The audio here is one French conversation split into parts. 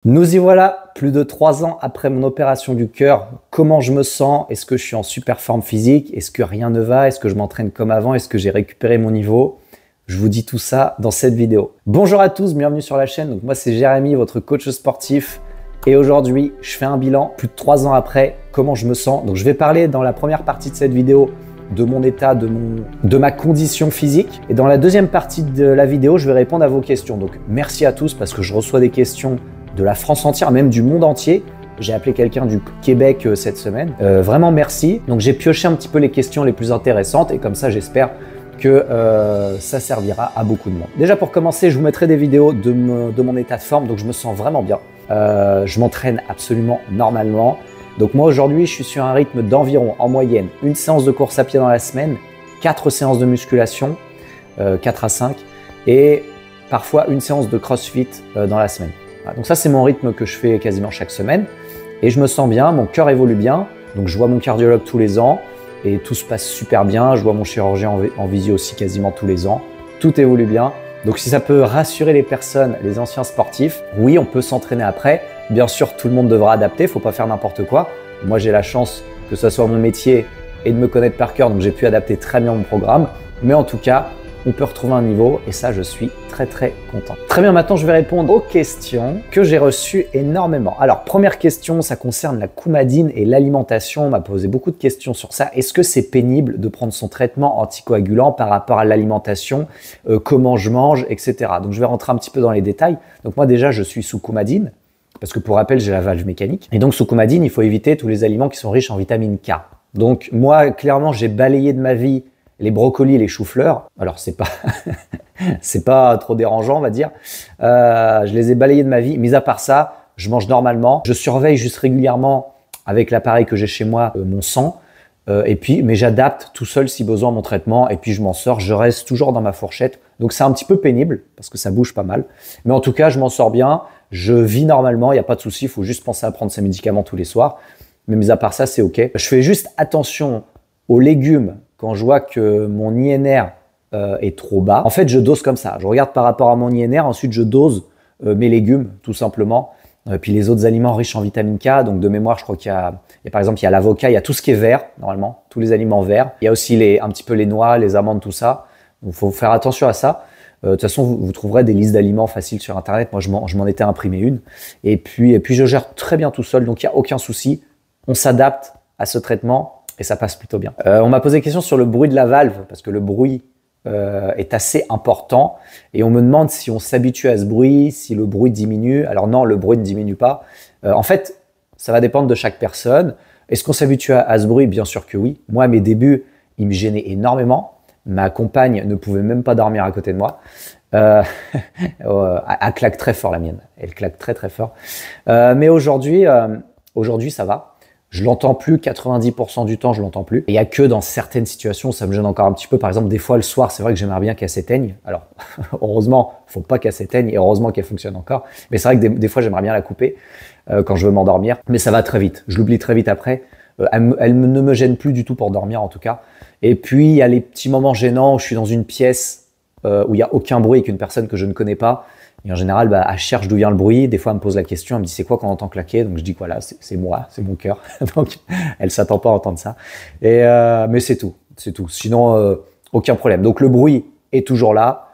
Nous y voilà, plus de 3 ans après mon opération du cœur. Comment je me sens? Est-ce que je suis en super forme physique? Est-ce que rien ne va? Est-ce que je m'entraîne comme avant? Est-ce que j'ai récupéré mon niveau? Je vous dis tout ça dans cette vidéo. Bonjour à tous, bienvenue sur la chaîne. Donc moi c'est Jérémy, votre coach sportif. Et aujourd'hui, je fais un bilan, plus de 3 ans après, comment je me sens. Donc je vais parler dans la première partie de cette vidéo de mon état, de ma condition physique. Et dans la deuxième partie de la vidéo, je vais répondre à vos questions. Donc merci à tous parce que je reçois des questions de la France entière, même du monde entier. J'ai appelé quelqu'un du Québec cette semaine. Vraiment merci. Donc j'ai pioché un petit peu les questions les plus intéressantes et comme ça j'espère que ça servira à beaucoup de monde. Déjà pour commencer, je vous mettrai des vidéos de mon état de forme, donc je me sens vraiment bien. Je m'entraîne absolument normalement. Donc moi aujourd'hui je suis sur un rythme d'environ en moyenne une séance de course à pied dans la semaine, 4 séances de musculation, 4 à 5 et parfois une séance de crossfit dans la semaine. Voilà, donc ça c'est mon rythme que je fais quasiment chaque semaine et je me sens bien, mon cœur évolue bien, donc je vois mon cardiologue tous les ans et tout se passe super bien, je vois mon chirurgien en visio aussi quasiment tous les ans, tout évolue bien. Donc si ça peut rassurer les personnes, les anciens sportifs, oui on peut s'entraîner après, bien sûr tout le monde devra adapter, faut pas faire n'importe quoi. Moi j'ai la chance que ce soit mon métier et de me connaître par cœur, donc j'ai pu adapter très bien mon programme, mais en tout cas on peut retrouver un niveau et ça je suis très content. Très bien, maintenant je vais répondre aux questions que j'ai reçues énormément. Alors première question, ça concerne la coumadine et l'alimentation. On m'a posé beaucoup de questions sur ça. Est-ce que c'est pénible de prendre son traitement anticoagulant par rapport à l'alimentation, comment je mange, etc. Donc je vais rentrer un petit peu dans les détails. Donc moi déjà je suis sous coumadine parce que pour rappel j'ai la valve mécanique et donc sous coumadine il faut éviter tous les aliments qui sont riches en vitamine K. Donc moi clairement j'ai balayé de ma vie les brocolis et les choux-fleurs, alors c'est pas trop dérangeant on va dire, je les ai balayés de ma vie, mis à part ça, je mange normalement, je surveille juste régulièrement avec l'appareil que j'ai chez moi mon sang, mais j'adapte tout seul si besoin mon traitement et puis je m'en sors, je reste toujours dans ma fourchette, donc c'est un petit peu pénible parce que ça bouge pas mal, mais en tout cas je m'en sors bien, je vis normalement, il n'y a pas de souci, il faut juste penser à prendre ses médicaments tous les soirs, mais mis à part ça c'est ok. Je fais juste attention aux légumes. Quand je vois que mon INR est trop bas, en fait, je dose comme ça. Je regarde par rapport à mon INR, ensuite je dose mes légumes, tout simplement. Puis les autres aliments riches en vitamine K, donc de mémoire, je crois qu'il y a par exemple, il y a l'avocat, il y a tout ce qui est vert, normalement, tous les aliments verts. Il y a aussi un petit peu les noix, les amandes, tout ça. Donc, il faut faire attention à ça. De toute façon, vous trouverez des listes d'aliments faciles sur Internet. Moi, je m'en étais imprimé une. Et puis, je gère très bien tout seul, donc il n'y a aucun souci. On s'adapte à ce traitement. Et ça passe plutôt bien. On m'a posé des questions sur le bruit de la valve, parce que le bruit est assez important. Et on me demande si on s'habitue à ce bruit, si le bruit diminue. Alors non, le bruit ne diminue pas. En fait, ça va dépendre de chaque personne. Est-ce qu'on s'habitue à ce bruit? Bien sûr que oui. Moi, à mes débuts, il me gênait énormément. Ma compagne ne pouvait même pas dormir à côté de moi. Elle claque très fort, la mienne. Elle claque très fort. Mais aujourd'hui, ça va. Je l'entends plus, 90% du temps, je l'entends plus. Il y a que dans certaines situations, ça me gêne encore un petit peu. Par exemple, des fois, le soir, c'est vrai que j'aimerais bien qu'elle s'éteigne. Alors, heureusement, faut pas qu'elle s'éteigne et heureusement qu'elle fonctionne encore. Mais c'est vrai que des fois, j'aimerais bien la couper quand je veux m'endormir. Mais ça va très vite. Je l'oublie très vite après. Elle ne me gêne plus du tout pour dormir, en tout cas. Et puis, il y a les petits moments gênants où je suis dans une pièce où il n'y a aucun bruit avec une personne que je ne connais pas. Et en général, elle cherche d'où vient le bruit. Des fois, elle me pose la question, elle me dit c'est quoi qu'on entend claquer? Donc je dis voilà, c'est moi, c'est mon cœur. Donc elle s'attend pas à entendre ça. Mais c'est tout. Sinon, aucun problème. Donc le bruit est toujours là,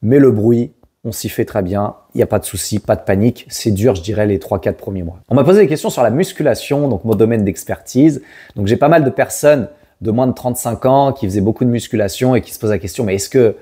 mais le bruit, on s'y fait très bien. Il n'y a pas de souci, pas de panique. C'est dur, je dirais, les 3-4 premiers mois. On m'a posé des questions sur la musculation, donc mon domaine d'expertise. Donc j'ai pas mal de personnes de moins de 35 ans qui faisaient beaucoup de musculation et qui se posent la question, mais est-ce que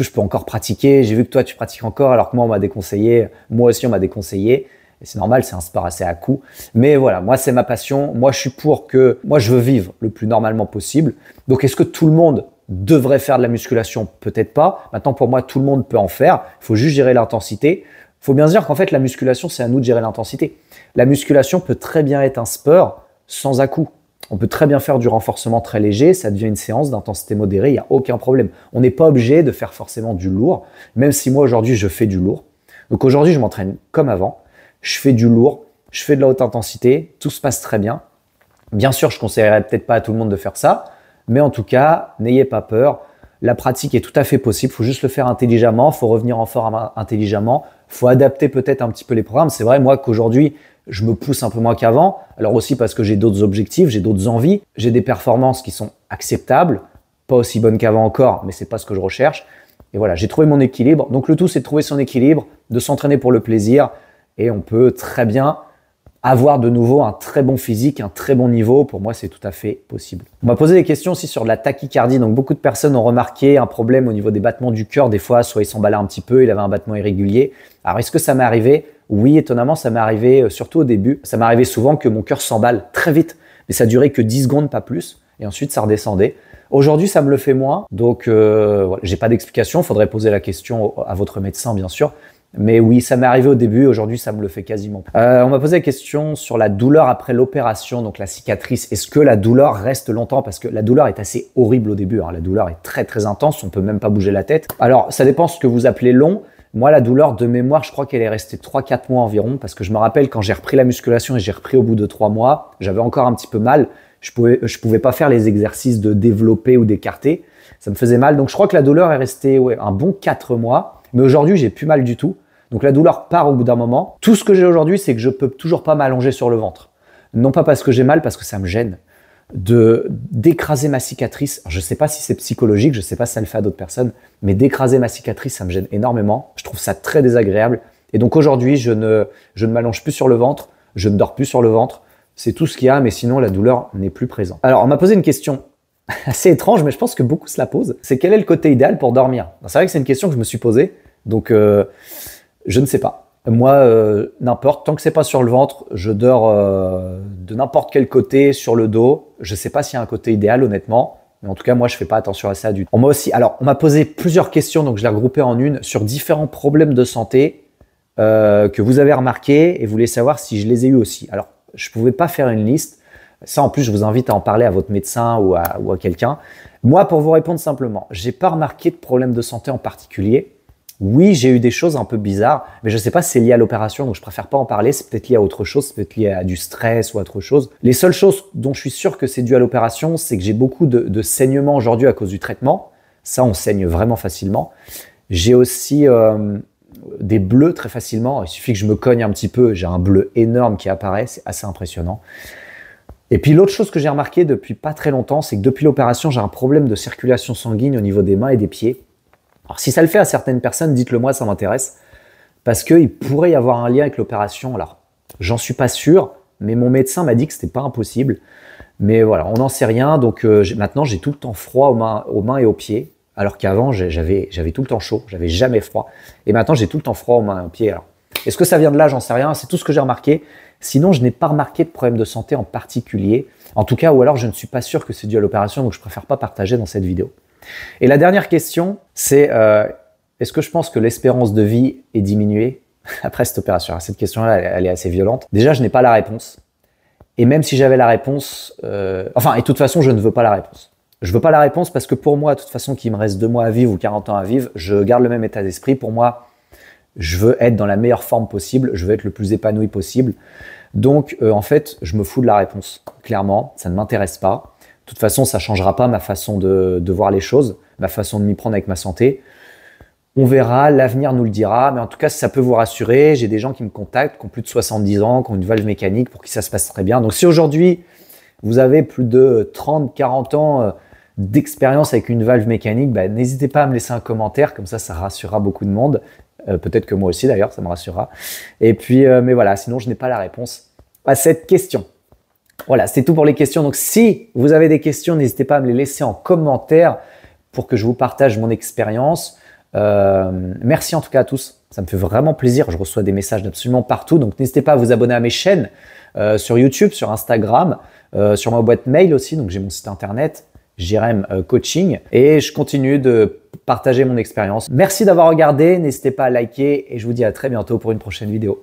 je peux encore pratiquer? J'ai vu que toi, tu pratiques encore, alors que moi, on m'a déconseillé. Moi aussi, on m'a déconseillé. Et c'est normal, c'est un sport assez à coup. Mais voilà, moi, c'est ma passion. Moi, je veux vivre le plus normalement possible. Donc, est-ce que tout le monde devrait faire de la musculation? Peut-être pas. Maintenant, pour moi, tout le monde peut en faire. Il faut juste gérer l'intensité. Il faut bien se dire qu'en fait, la musculation, c'est à nous de gérer l'intensité. La musculation peut très bien être un sport sans à-coups. On peut très bien faire du renforcement très léger, ça devient une séance d'intensité modérée, il n'y a aucun problème. On n'est pas obligé de faire forcément du lourd, même si moi aujourd'hui je fais du lourd. Donc aujourd'hui je m'entraîne comme avant, je fais du lourd, je fais de la haute intensité, tout se passe très bien. Bien sûr, je ne conseillerais peut-être pas à tout le monde de faire ça, mais en tout cas, n'ayez pas peur. La pratique est tout à fait possible, il faut juste le faire intelligemment, il faut revenir en forme intelligemment, faut adapter peut-être un petit peu les programmes. C'est vrai, moi, qu'aujourd'hui, je me pousse un peu moins qu'avant. Alors aussi parce que j'ai d'autres objectifs, j'ai d'autres envies, j'ai des performances qui sont acceptables, pas aussi bonnes qu'avant encore, mais c'est pas ce que je recherche. Et voilà, j'ai trouvé mon équilibre. Donc le tout, c'est de trouver son équilibre, de s'entraîner pour le plaisir, et on peut très bien avoir de nouveau un très bon physique, un très bon niveau. Pour moi, c'est tout à fait possible. On m'a posé des questions aussi sur de la tachycardie. Donc, beaucoup de personnes ont remarqué un problème au niveau des battements du cœur. Des fois, soit il s'emballait un petit peu, il avait un battement irrégulier. Alors, est-ce que ça m'est arrivé? Oui, étonnamment, ça m'est arrivé surtout au début. Ça m'est arrivé souvent que mon cœur s'emballe très vite, mais ça durait que 10 secondes, pas plus. Et ensuite, ça redescendait. Aujourd'hui, ça me le fait moins. Donc, voilà, j'ai pas d'explication. Il faudrait poser la question à votre médecin, bien sûr. Mais oui, ça m'est arrivé au début, aujourd'hui ça me le fait quasiment. On m'a posé la question sur la douleur après l'opération, donc la cicatrice. Est-ce que la douleur reste longtemps? Parce que la douleur est assez horrible au début, hein. La douleur est très très intense, on peut même pas bouger la tête. Alors ça dépend ce que vous appelez long. Moi la douleur de mémoire, je crois qu'elle est restée 3-4 mois environ, parce que je me rappelle quand j'ai repris la musculation et j'ai repris au bout de 3 mois, j'avais encore un petit peu mal. Je pouvais pas faire les exercices de développer ou d'écarter, ça me faisait mal. Donc je crois que la douleur est restée un bon 4 mois. Mais aujourd'hui, j'ai plus mal du tout. Donc la douleur part au bout d'un moment. Tout ce que j'ai aujourd'hui, c'est que je peux toujours pas m'allonger sur le ventre. Non pas parce que j'ai mal, parce que ça me gêne d'écraser ma cicatrice. Alors, je sais pas si c'est psychologique, je sais pas si ça le fait à d'autres personnes, mais d'écraser ma cicatrice, ça me gêne énormément. Je trouve ça très désagréable. Et donc aujourd'hui, je ne m'allonge plus sur le ventre, je ne dors plus sur le ventre. C'est tout ce qu'il y a, mais sinon la douleur n'est plus présente. Alors on m'a posé une question assez étrange, mais je pense que beaucoup se la posent. C'est quel est le côté idéal pour dormir? C'est vrai que c'est une question que je me suis posée. Donc je ne sais pas. Moi, n'importe. Tant que c'est pas sur le ventre, je dors de n'importe quel côté sur le dos. Je sais pas s'il y a un côté idéal, honnêtement. Mais en tout cas, moi, je fais pas attention à ça du tout. On m'a posé plusieurs questions, donc je l'ai regroupé en une, sur différents problèmes de santé que vous avez remarqués et vous voulez savoir si je les ai eu aussi. Alors, je pouvais pas faire une liste. Ça, en plus, je vous invite à en parler à votre médecin ou à quelqu'un. Moi, pour vous répondre simplement, j'ai pas remarqué de problème de santé en particulier. Oui, j'ai eu des choses un peu bizarres, mais je ne sais pas si c'est lié à l'opération, donc je préfère pas en parler. C'est peut-être lié à autre chose, c'est peut-être lié à du stress ou à autre chose. Les seules choses dont je suis sûr que c'est dû à l'opération, c'est que j'ai beaucoup de saignements aujourd'hui à cause du traitement. Ça, on saigne vraiment facilement. J'ai aussi des bleus très facilement. Il suffit que je me cogne un petit peu, j'ai un bleu énorme qui apparaît, c'est assez impressionnant. Et puis l'autre chose que j'ai remarqué depuis pas très longtemps, c'est que depuis l'opération, j'ai un problème de circulation sanguine au niveau des mains et des pieds. Alors, si ça le fait à certaines personnes, dites-le moi, ça m'intéresse. Parce qu'il pourrait y avoir un lien avec l'opération. Alors, j'en suis pas sûr, mais mon médecin m'a dit que c'était pas impossible. Mais voilà, on n'en sait rien. Donc, maintenant, j'ai tout le temps froid aux mains et aux pieds. Alors qu'avant, j'avais tout le temps chaud. J'avais jamais froid. Et maintenant, j'ai tout le temps froid aux mains et aux pieds. Alors, est-ce que ça vient de là? J'en sais rien. C'est tout ce que j'ai remarqué. Sinon, je n'ai pas remarqué de problème de santé en particulier. En tout cas, ou alors, je ne suis pas sûr que c'est dû à l'opération. Donc, je préfère pas partager dans cette vidéo. Et la dernière question, c'est est-ce que je pense que l'espérance de vie est diminuée après cette opération? Alors, cette question-là, elle est assez violente. Déjà, je n'ai pas la réponse. Et même si j'avais la réponse, et de toute façon, je ne veux pas la réponse. Je veux pas la réponse parce que pour moi, de toute façon, qu'il me reste 2 mois à vivre ou 40 ans à vivre, je garde le même état d'esprit. Pour moi, je veux être dans la meilleure forme possible, je veux être le plus épanoui possible. Donc, en fait, je me fous de la réponse. Clairement, ça ne m'intéresse pas. De toute façon, ça ne changera pas ma façon de voir les choses, ma façon de m'y prendre avec ma santé. On verra, l'avenir nous le dira. Mais en tout cas, si ça peut vous rassurer, j'ai des gens qui me contactent, qui ont plus de 70 ans, qui ont une valve mécanique, pour qui ça se passe très bien. Donc si aujourd'hui, vous avez plus de 30, 40 ans d'expérience avec une valve mécanique, n'hésitez pas à me laisser un commentaire, comme ça rassurera beaucoup de monde. Peut-être que moi aussi d'ailleurs, ça me rassurera. Et puis, mais voilà, sinon je n'ai pas la réponse à cette question. Voilà, c'est tout pour les questions. Donc, si vous avez des questions, n'hésitez pas à me les laisser en commentaire pour que je vous partage mon expérience. Merci en tout cas à tous. Ça me fait vraiment plaisir. Je reçois des messages d'absolument partout. Donc, n'hésitez pas à vous abonner à mes chaînes sur YouTube, sur Instagram, sur ma boîte mail aussi. Donc, j'ai mon site internet, Jérém Coaching. Et je continue de partager mon expérience. Merci d'avoir regardé. N'hésitez pas à liker et je vous dis à très bientôt pour une prochaine vidéo.